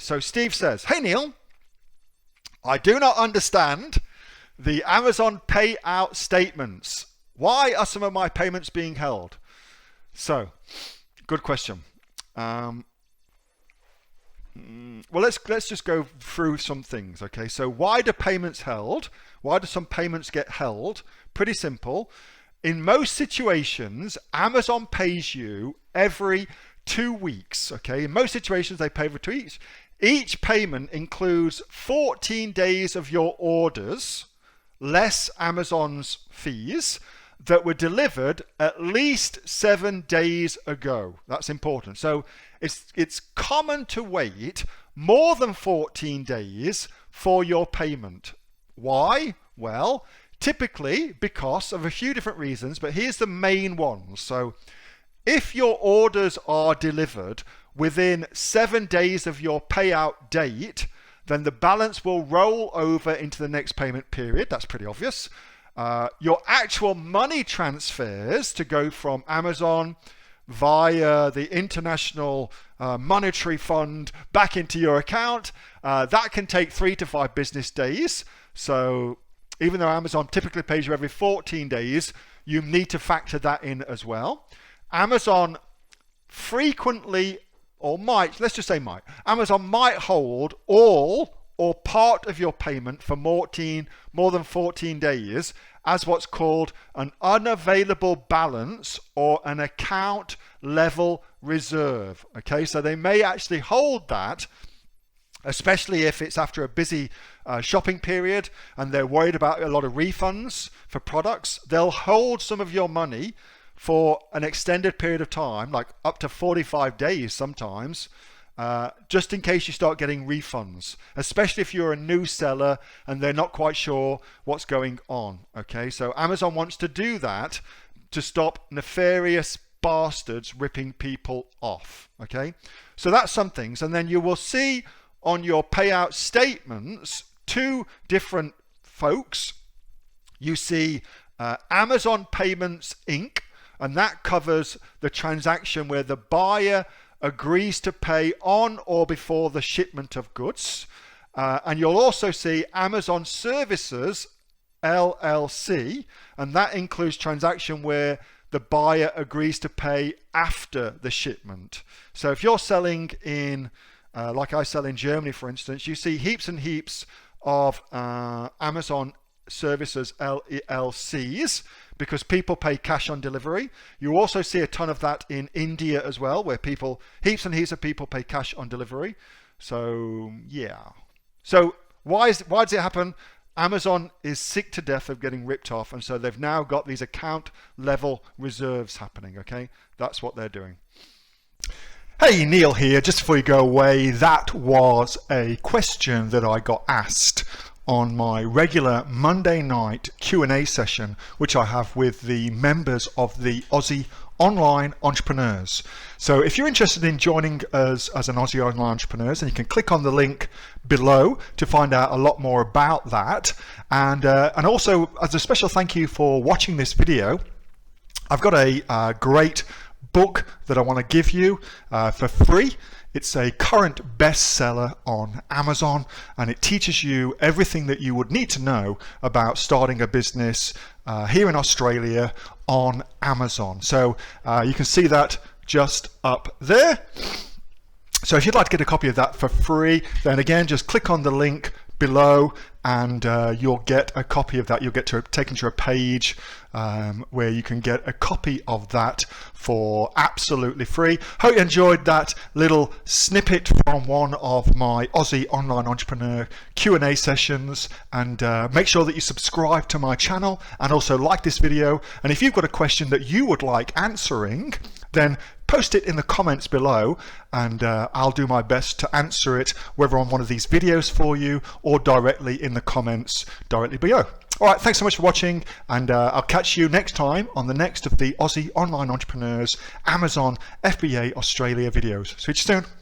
So Steve says, hey Neil, I do not understand the Amazon payout statements. Why are some of my payments being held? So, good question. Well, let's just go through some things, okay? So why do payments held? Why do some payments get held? Pretty simple. In most situations, Amazon pays you every 2 weeks, okay? In most situations, they pay for 2 weeks. Each payment includes 14 days of your orders, less Amazon's fees, that were delivered at least 7 days ago. That's important. So it's common to wait more than 14 days for your payment. Why? Well, typically because of a few different reasons, but here's the main ones. So if your orders are delivered within 7 days of your payout date, then the balance will roll over into the next payment period. That's pretty obvious. Your actual money transfers to go from Amazon via the International Monetary Fund back into your account, that can take 3 to 5 business days. So even though Amazon typically pays you every 14 days, you need to factor that in as well. Amazon frequently, or might, let's just say might, Amazon might hold all or part of your payment for more than 14 days as what's called an unavailable balance or an account level reserve. Okay, so they may actually hold that, especially if it's after a busy shopping period and they're worried about a lot of refunds for products. They'll hold some of your money for an extended period of time, like up to 45 days sometimes, just in case you start getting refunds, especially if you're a new seller and they're not quite sure what's going on. Okay, so Amazon wants to do that to stop nefarious bastards ripping people off. Okay, so that's some things. And then you will see on your payout statements 2 different folks. You see Amazon Payments Inc., and that covers the transaction where the buyer agrees to pay on or before the shipment of goods. And you'll also see Amazon Services LLC, and that includes transaction where the buyer agrees to pay after the shipment. So if you're selling in, like I sell in Germany, for instance, you see heaps and heaps of Amazon Services LLCs, because people pay cash on delivery. You also see a ton of that in India as well, where heaps and heaps of people pay cash on delivery. So yeah. So why does it happen? Amazon is sick to death of getting ripped off, and so they've now got these account level reserves happening. Okay, that's what they're doing. Hey, Neil here. Just before you go away, that was a question that I got asked on my regular Monday night Q&A session, which I have with the members of the Aussie Online Entrepreneurs. So if you're interested in joining us as an Aussie Online Entrepreneurs, then you can click on the link below to find out a lot more about that. And also, as a special thank you for watching this video, I've got a great book that I want to give you for free. It's a current bestseller on Amazon, and it teaches you everything that you would need to know about starting a business here in Australia on Amazon. So you can see that just up there. So if you'd like to get a copy of that for free, then again, just click on the link below and you'll get a copy of that. You'll get taken to a page where you can get a copy of that for absolutely free. Hope you enjoyed that little snippet from one of my Aussie Online Entrepreneur Q&A sessions, and make sure that you subscribe to my channel and also like this video. And if you've got a question that you would like answering, then post it in the comments below, and I'll do my best to answer it, whether on one of these videos for you or directly in the comments directly below. All right, thanks so much for watching, and I'll catch you next time on the next of the Aussie Online Entrepreneurs Amazon FBA Australia videos. See you soon.